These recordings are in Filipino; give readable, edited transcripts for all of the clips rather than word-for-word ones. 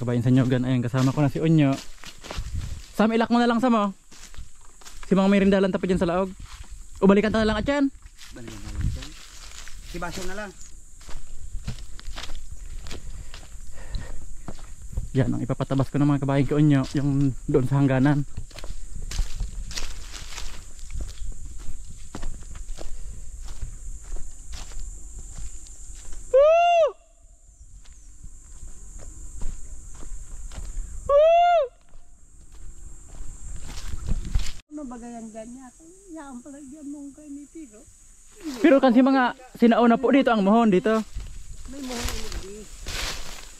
kabayan sa Nyogan. Ayan, kasama ko na si Unyo. Sam, ilak mo na lang, Sam, oh. Si mga may rindalan tapos dyan sa laog. O balikan ta na lang at yan. Balikan na lang dyan. Si Baso na lang. Yan ang ipapatabas ko ng mga kabayan ko Unyo. Yung doon sa hangganan. Bagayan ganyan. Yan pala dyan mong kaniti, no? Pero kasi mga sinauna po dito ang mohon dito. May mohon ulit.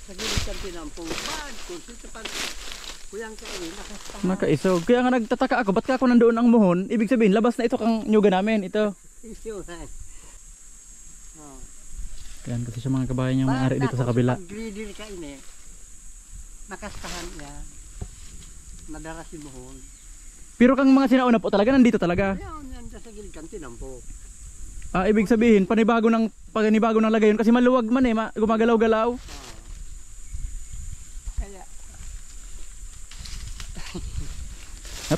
Sa gilid kang tinampong. Bad, kung sito pa. Kuyang ka ini, nakastahan. Nakaisog. Kaya nga nagtataka ako, ba't ka ako nandoon ang mohon? Ibig sabihin, labas na ito kang Nyoga namin, ito. Yan kasi sa mga kabayan yung may-ari dito sa kabila. Pag gridir ka ini, nakastahan yan. Madara si mohon. Pero kang mga sinauna po talaga, nandito talaga. Yan sa gilid kang tinampong. Ah, ibig sabihin, panibago ng lagay yun kasi maluwag man eh, gumagalaw-galaw. Kaya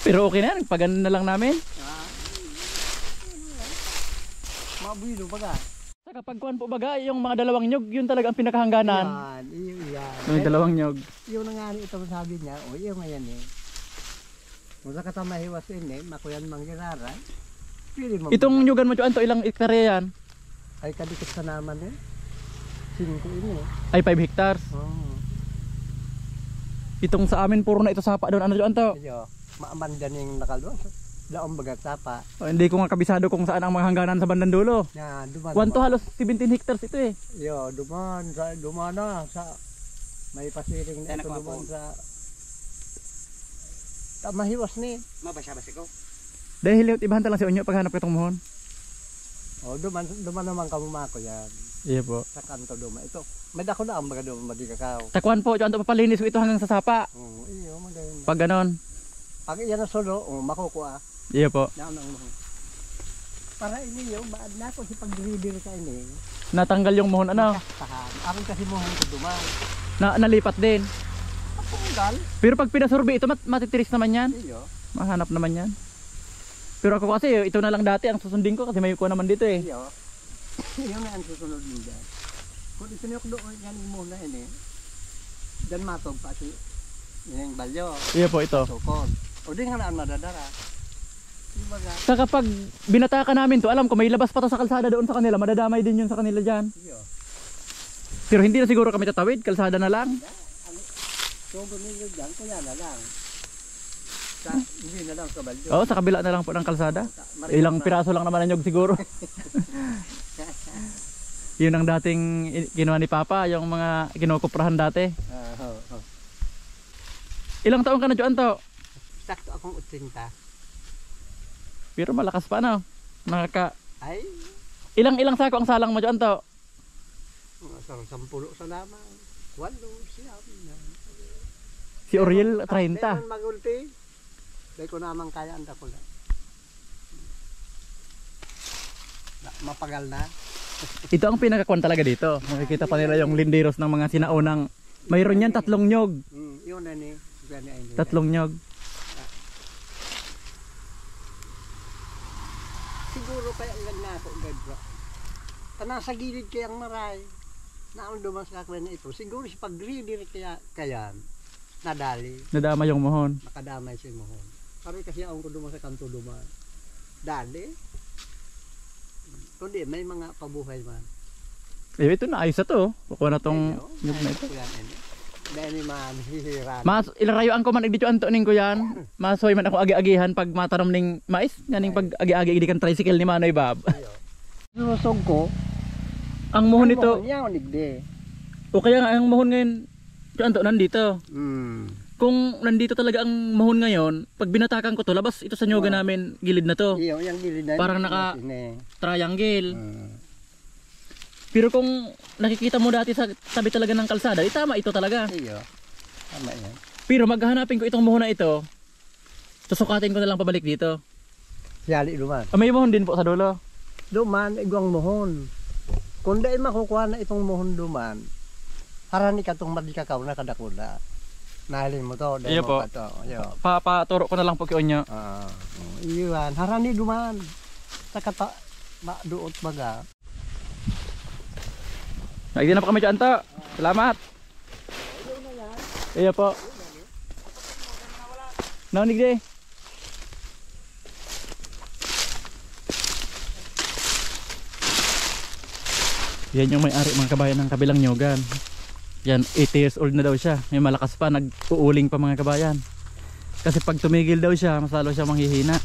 Pero okay na yan, pagano na lang namin. mabuilo baga. Sa kapag kuhan po baga, yung mga dalawang nyog, yun talaga ang pinakahangganan. Yan. Yung dalawang nyog. Yung nga ito sabi niya, o yung ngayon eh. Kung sa katamahiwas ini, makuyan manggirara. Itong Nyogan mo Juan to, ilang hektarya yan? Ay kadikit sa naman eh. 5 ini. Ay 5 hectares. Oh. Itong sa amin puro na ito sapa doon. Ano Juan to? Iyo, maaman dyan yung nakalwa. Daong bagat sapa. Oh, hindi ko nga kabisado kung saan ang mga hangganan sa bandang dulo. Yan, duman. Kuhan to halos 17 hectares ito eh. Iyo, duman na sa may pasiring na ito duman sa tamahiwas ni. Mabasa-basa ko. Dahil ibahan lang si Unyo paghanap ko itong mohon. Oh, duman naman kamumako yan. Iya po. Sa kanto duman. Ito, may dako na ang baga duman magikakaw. Takuan po, Juan to papalinis ko ito hanggang sa sapa. Oh, iyo, magayon. Pag ganon. Pag iyan na solo, makukuha. Iya po. Yan ang mohon. Para ini yung baad na ko si pag-reader ka ini. Natanggal yung mohon ano? Tahan. Aron kasi mohon ko duman. Nalipat din. Pagpunggal. Pero pag pinasurvey ito matitiris naman yan. Iyo. Mahanap naman yan. Pero ako kasi ito na lang dati ang susundin ko kasi may kuha naman dito eh. Iyo. Iyo na ang susunod din dyan. Kung isiniyok doon yan muna ini. Dan matog pa si yung balyo. Iya po ito. Sukod. O di nga na ang madadara. Dibaga. Sa kapag binataka namin to, alam ko may labas pa to sa kalsada doon sa kanila. Madadamay din yun sa kanila dyan. Iyo. Pero hindi na siguro kami tatawid, kalsada na lang. Sugod ninyo dyan, kuya na lang. Hindi na lang sa balyo. Oo, sa kabila na lang po ng kalsada. Ilang piraso lang naman ang nyog siguro. Yun ang dating kinuha ni Papa, yung mga kinukuprahan dati. Ilang taon ka na Juan to? Sakto akong 80. Pero malakas pa no. Ay, Ilang sako ang salang mo Juan to? sarang 10 sa lamang. 8 siyam. Si Oriel 30. Magulti. Dahil ko naman kaya anda ko lang. Mapagal na. Ito ang pinakakuan talaga dito. Makikita pa nila yung linderos ng mga sinaunang. Mayroon yan 3 nyog. Yun na ni. 3 nyog. Siguro kaya lang na ako gadwa. Nasa gilid kayang maray. Naon duman sa kakwen na ito. Siguro si pag-reader kaya nadali. Nadama yung mohon. Makadamay si mohon. Kami kasi ako duman sa kanto duman. Dali. Kundi may mga pabuhay man. Eh ito na ayos na to. Kukuha na tong nyog na ito. Dahil man hihiran. Mas ilarayuan ko man dito Antoning ko yan. Masoy man ako agi-agihan pag matanom ning mais, nganing pag agi-agi idi kan tricycle ni Manoy Bab. Susog ko. Ang mohon nito. O kaya nga ang mohon ngayon Anto nandito. Kung nandito talaga ang mohon ngayon, pag binatakan ko to, labas ito sa Nyoga namin, gilid na to. Iyo, yung gilid na. Parang naka triangle. Pero kung nakikita mo dati sa tabi talaga ng kalsada, tama ito talaga. Iyo. Tama yan. Pero maghahanapin ko itong mohon na ito. Susukatin ko na lang pabalik dito. Siyali duman. May mohon din po sa dulo. Duman, igwang mohon. Kung dahil makukuha na itong mohon duman, harani ka itong madikakaw na kadakula. Nahalin mo to. Iyo po. Papaturo ko na lang po kay Onyo. Iyan. Harani duman. Sa kata. Duot baga. Nagdi na po kami dyan to. Salamat. Iyo po. Naunig di. Yan yung may-ari mga kabayan ng kabilang nyogan. Yan, 80 years old na daw siya. May malakas pa, nag-uuling pa mga kabayan. Kasi pag tumigil daw siya, mas lalo siya manghihina.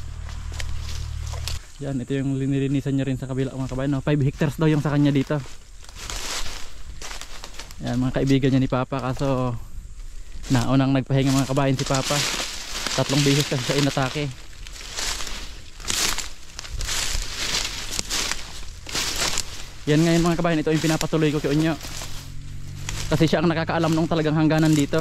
Yan, ito yung linilinisan niya rin sa kabila mga kabayan. No? 5 hectares daw yung sa kanya dito. Yan, mga kaibigan niya ni Papa. Kaso, naunang nagpahinga mga kabayan si Papa. 3 beses kasi siya inatake. Yan ngayon mga kabayan, ito yung pinapatuloy ko kay Onyo. Kasi siya ang nakakaalam nung talagang hangganan dito.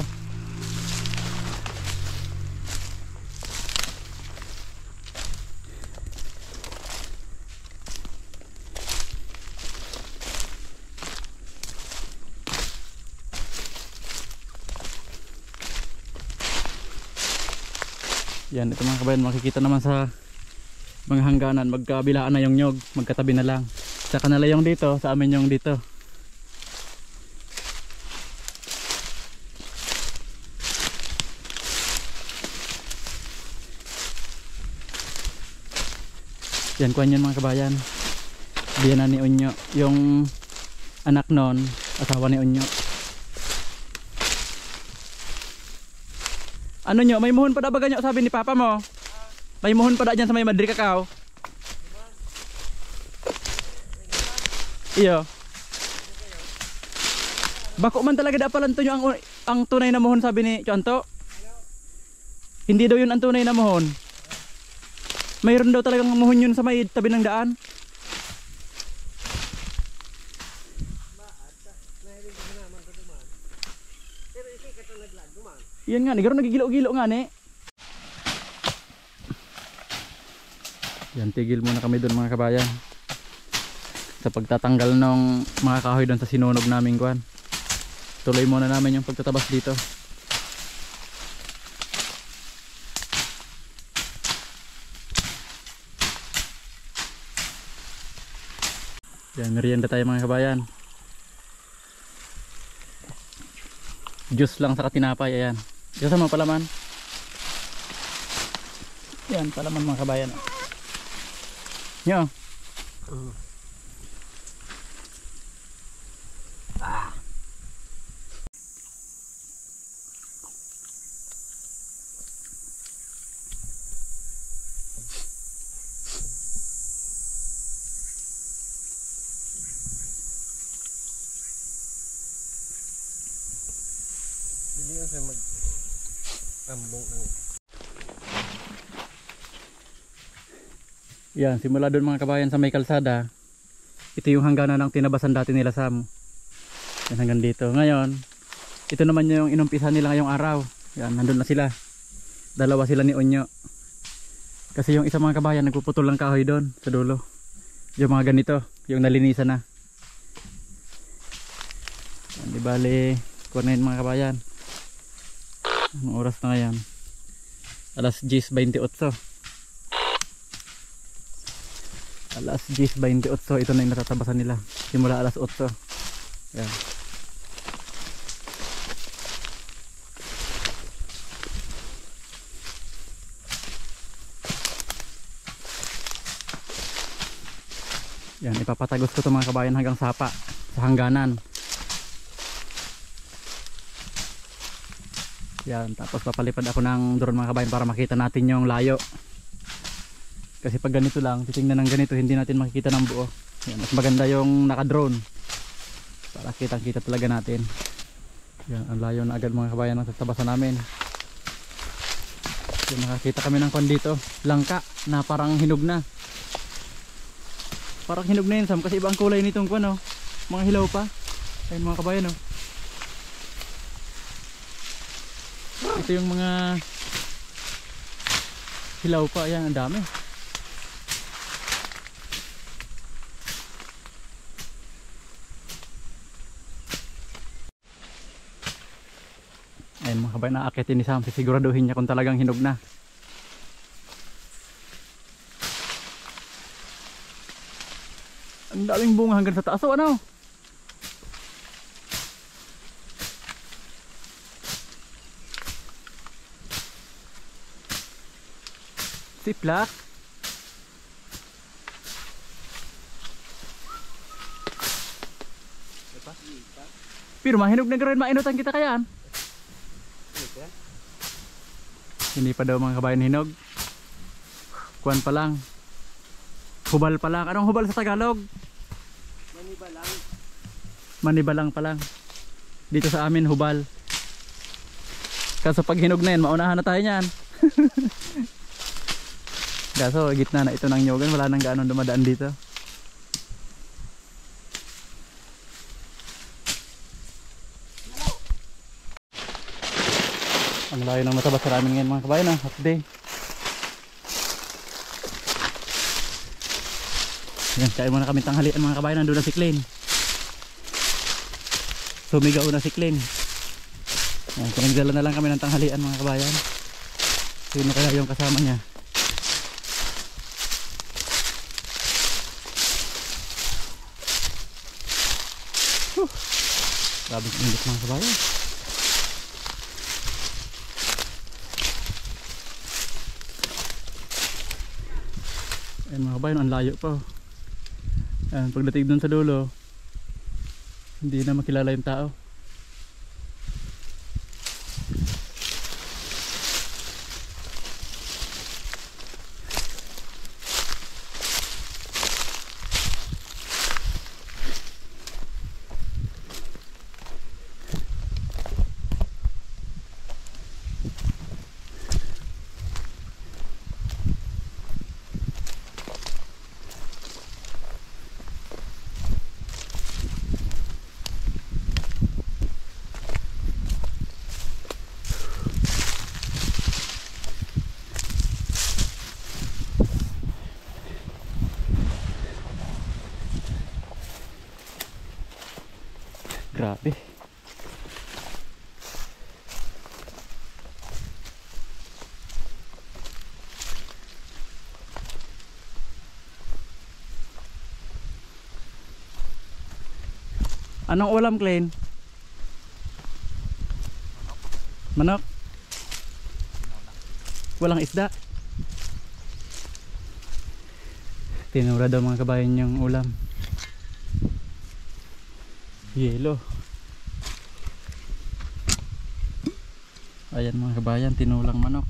Yan, ito mga kabayan, makikita naman sa mga hangganan, magkabilaan na yung nyog, magkatabi na lang. Sa kanila yung dito, sa amin yung dito. Yan, kuhan yun mga kabayan. Biyanan ni Onyo. Yung anak nun, asawa ni Onyo. Ano nyo, may muhon pa da ba ganyo sabi ni Papa mo? May muhon pa da dyan sa may Madri Kakao? Iyo. Bako man talaga da palanto nyo ang tunay na muhon sabi ni Chonto? Hindi daw yun ang tunay na muhon. Mayroon daw talagang muhon yun sa may tabi ng daan. Yan nga, nagkaroon nagigilo-gilo nga ni. Yan, tigil muna kami doon mga kabayan. Sa pagtatanggal ng mga kahoy doon sa sinunog naming kuwan. Tuloy muna namin yung pagtatabas dito. Yan, merienda tayo mga kabayan. Juice lang sa tinapay, ayan. Kasama palaman. Yan, palaman mga kabayan. Nyo. Yan, simula doon mga kabayan sa may kalsada. Ito yung hangganan ng tinabasan dati nila Sam. Yan hanggang dito. Ngayon, ito naman yung inumpisan nila ngayong araw. Yan, nandun na sila. Dalawa sila ni Onyo. Kasi yung isa mga kabayan nagpuputol ng kahoy doon sa dulo. Yung mga ganito, yung nalinisan na. Yan, di bali, kunain mga kabayan. Anong oras na ngayon? Alas 10:28. Alas 10:28, ito na yung natatabasan nila. Simula alas 8. Yan. Yan, ipapatagos ko ito mga kabayan hanggang sapa sa hangganan. Yan, tapos papalipad ako ng drone mga kabayan para makita natin yung layo. Kasi pag ganito lang, titingnan ng ganito, hindi natin makikita ng buo. Yan, mas maganda yung naka-drone para kitang-kita talaga natin. Yan, ang layo na agad mga kabayan ng tatabasan namin. Yan, nakakita kami ng kwan dito, langka na parang hinog na. Parang hinog na yun Sam, kasi iba ang kulay nitong kwan oh. Mga hilaw pa. Ayun mga kabayan oh. Ito yung mga hilaw pa, ayan, ang dami. Ayan Ayan mga kabayan, naakitin ni Sam. Siguraduhin niya kung talagang hinog na. Ang daming bunga hanggang sa taas. O ano? Siplak. Pero mahinog na gawin, mainutan kita kayaan. Hindi pa daw mga kabayan hinog. Kuwan pa lang. Hubal pa lang. Anong hubal sa Tagalog? Manibalang. Manibalang pa lang. Dito sa amin hubal. Kaso pag hinog na yan, maunahan na tayo niyan. Kaso gitna na ito ng nyogan, wala nang gaano dumadaan dito. Ang layo ng matabas sa namin ngayon mga kabayan, hot day. Yan, kain muna kami tanghalian mga kabayan. Nandun na si Klein. Sumigaw na si Klein. Yan, pinagdala na lang kami ng tanghalian mga kabayan. Sino kaya yung kasama niya? Grabe init mga kabayan. Ayan mga kabayan, ang layo pa. Ayan, pagdating dun sa dulo, hindi na makilala yung tao. Grabe. Anong ulam, Klein? Manok? Walang isda? Tinura daw mga kabayan yung ulam. Yelo. Ayan mga kabayan, tinulang manok.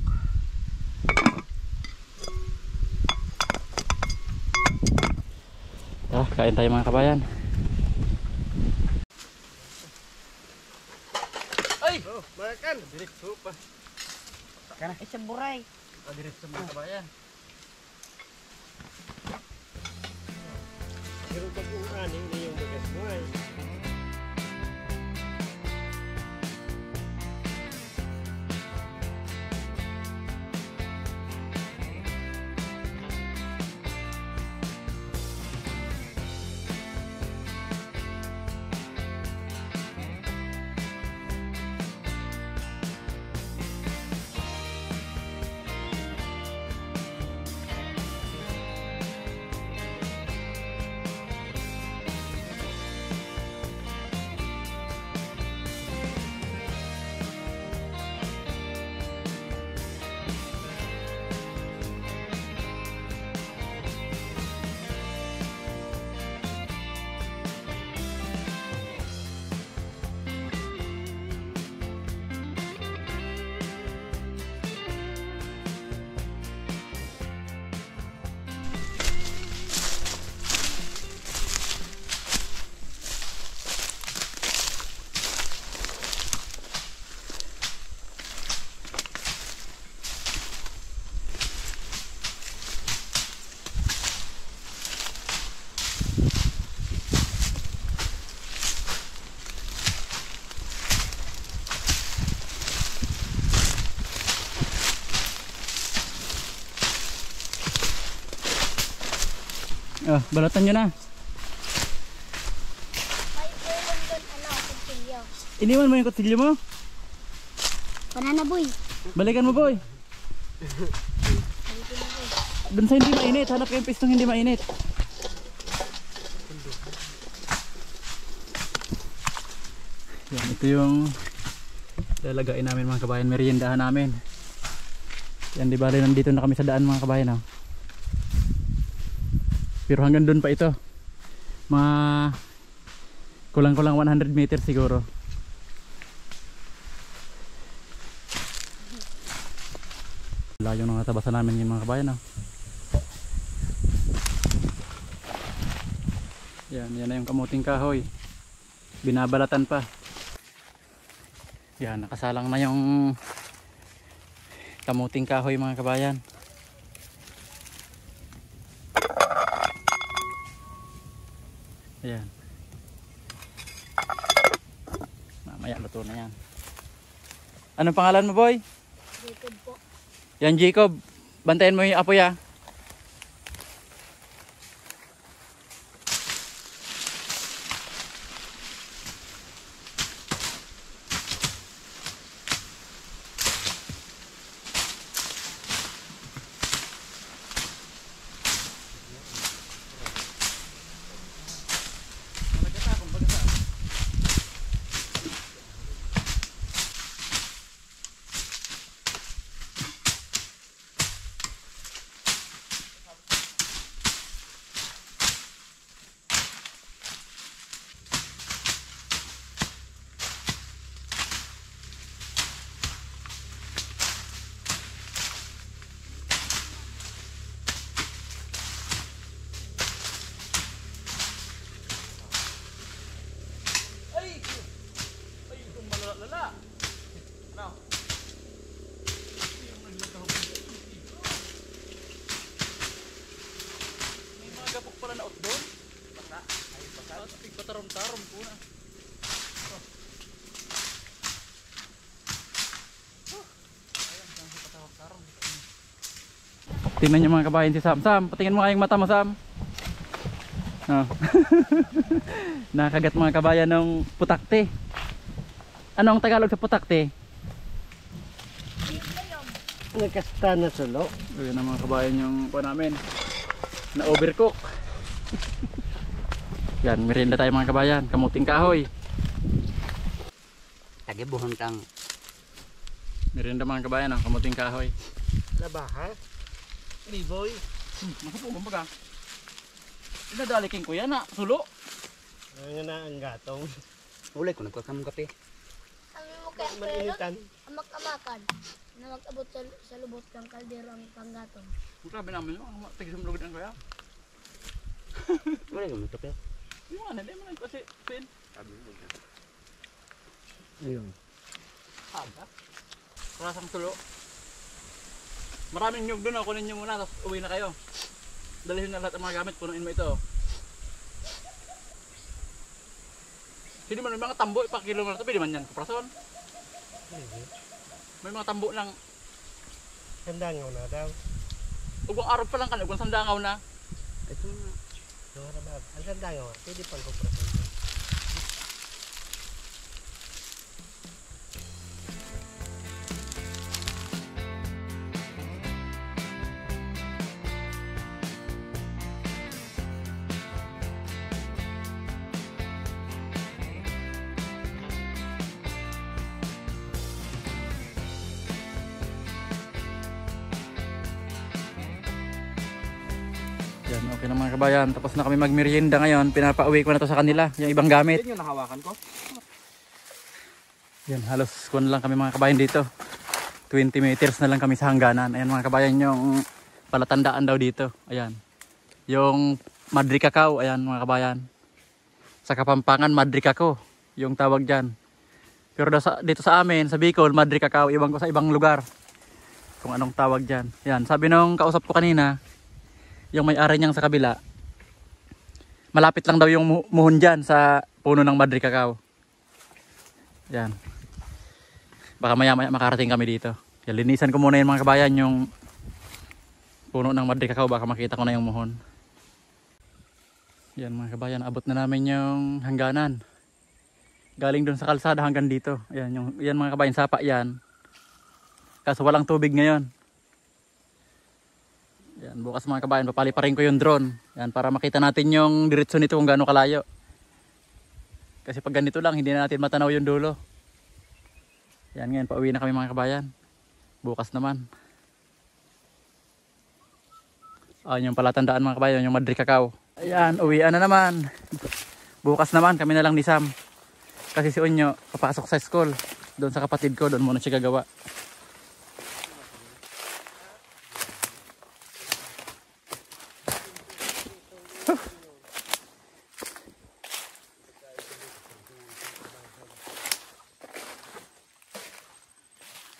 Kain tayo mga kabayan. Ay! Oh, makan! Diretso pa. Kana? Isa buray. Diretso mga kabayan. Pero pag uuranin na yung bagas mo ay. Oh, balatan nyo na. May ulam doon, kutsilyo. Iniwan mo yung kutsilyo mo? Banana boy. Balikan mo, boy. Doon sa hindi mainit, hanap kayong pistong hindi mainit. Yan, ito yung lalagain namin mga kabayan, meriendahan namin. Yan, di bali nandito na kami sa daan mga kabayan. Oh. Pero hanggang doon pa ito. Mga kulang-kulang 100 meters siguro. Layo ng natabasan namin yung mga kabayan. Oh. Yan na yung kamuting kahoy. Binabalatan pa. Yan, nakasalang na yung kamuting kahoy mga kabayan. Ayan. Mamaya luto na yan. Anong pangalan mo, boy? Jacob po. Yan, Jacob. Bantayan mo yung apoy, ah. Gabok pala na out doon. Baka. Ay, baka. Pigpatarom-tarom po na. Tingnan nyo mga kabayan si Sam. Sam, patingin mo kayong mata mo, Sam. Oh. Nakagat mga kabayan ng putakte. Ano ang Tagalog sa putakte? Nagkasta na sulo. Ayan na mga kabayan yung po namin. Na overcook. Yan, merienda tayo mga kabayan. Kamuting kahoy. Tagibuhon tang. Merienda mga kabayan, kamuting kahoy. Labaha? Liboy? Masa po kumbaga. Inadalikin ko yan sulo. Ano na ang gatong? Ulay ko nagkakamong kape. Ang mo kaya pero Malinitan. amak-amakan na mag-abot sa lubot ng kaldero ang panggatong. Grabe naman yun. Tigisumlugod ang kaya. Ulay ko nagkape. Yung ano, hindi mo lang kasi pin. Ayun. Haga. Rasang sulo. Maraming nyug doon. Kunin nyo muna. Tapos uwi na kayo. Dalhin na lahat ang mga gamit. Punuin mo ito. Hindi man may mga tambo. Ipakilo mo na ito. Pwede man yan. Kaprason. May mga tambo lang. Sandangaw na daw. Ugong araw pa lang kan. Ugong sandangaw na. Ito na. Ang sandangaw. Pwede pang kuprason. Yan, okay na mga kabayan. Tapos na kami magmerienda ngayon. Pinapauwi ko na to sa kanila. Yung ibang gamit. Yan yung nahawakan ko. Yan, halos kuwan lang kami mga kabayan dito. 20 meters na lang kami sa hangganan. Ayan mga kabayan, yung palatandaan daw dito. Ayan. Yung Madri Cacao. Ayan mga kabayan. Sa Kapampangan, Madri Cacao. Yung tawag dyan. Pero dito sa amin, sa Bicol, Madri Cacao. Iwan ko sa ibang lugar. Kung anong tawag dyan. Ayan, sabi nung kausap ko kanina, yung may-ari niyang sa kabila, malapit lang daw yung muhon dyan sa puno ng Madri Cacao. Yan. Baka maya makarating kami dito. Yan, linisan ko muna yung mga kabayan yung puno ng Madri Cacao. Baka makita ko na yung muhon. Yan mga kabayan, abot na namin yung hangganan. Galing dun sa kalsada hanggang dito. Yan, yan mga kabayan, sapa yan. Kaso walang tubig ngayon. Yan, bukas mga kabayan, papaliparin ko yung drone. Yan, para makita natin yung diretso nito kung gaano kalayo. Kasi pag ganito lang, hindi na natin matanaw yung dulo. Yan, ngayon, pauwi na kami mga kabayan. Bukas naman. Ayun yung palatandaan mga kabayan, yung Madre Cacao. Ayan, uwian na naman. Bukas naman, kami na lang ni Sam. Kasi si Unyo, papasok sa school. Doon sa kapatid ko, doon muna siya gagawa.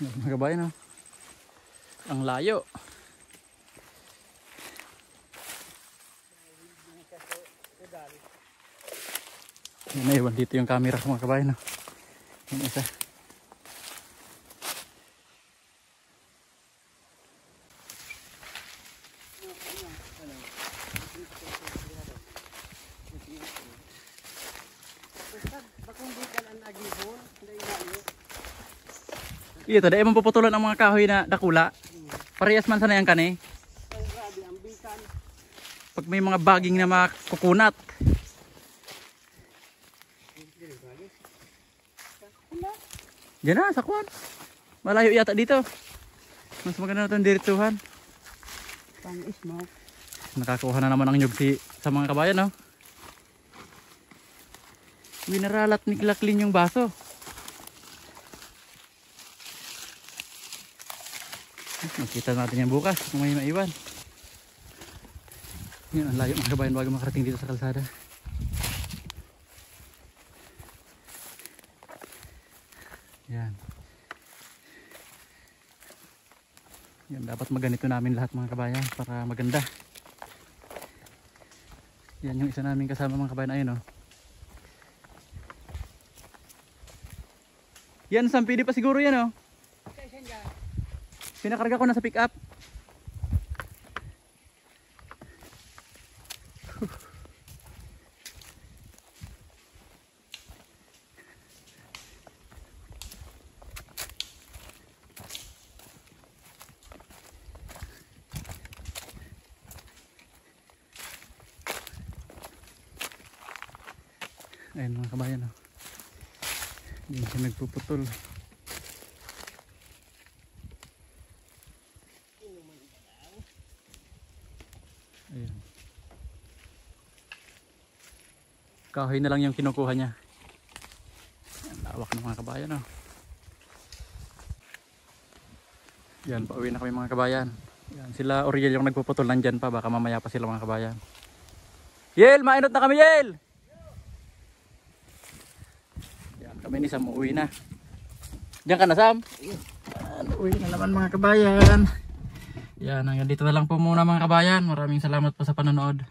Mga kabayan, oh. Ang layo. Yan, naiwan dito yung camera ko mga kabayan, oh. Yung isa. Ito, dahil mong puputulan ang mga kahoy na dakula. Parehas man sana yan kani. Pag may mga baging na makukunat. Diyan na, sakwan. Malayo yata dito. Mas maganda na itong diretsuhan. Nakakuha na naman ang nyugsi sa mga kabayan, no? Minaralat ni Klaklin yung baso. Makita natin yan bukas kung may maiwan. Yan, ang layo mga kabayan bago makarating dito sa kalsada. Yan. Yan, dapat maganito namin lahat mga kabayan para maganda. Yan yung isa namin kasama mga kabayan. Ayun, oh. Yan, sampidi pa siguro yan, oh. Pinakarga ko na sa pick up. Ayun mga kabayan, oh. Hindi siya nagpuputol. Ayun. Kahoy na lang yung kinukuha niya. Yan, lawak ng mga kabayan, oh. Yan, pauwi na kami mga kabayan. Yan, sila Oriel yung nagpuputol, nandyan pa, baka mamaya pa sila mga kabayan. Yel, mainot na kami, Yel! Yan, kami ni Sam, uuwi na. Diyan ka na, Sam? Yan, uwi na naman mga kabayan. Yan, hanggang dito na lang po muna mga kabayan. Maraming salamat po sa panonood.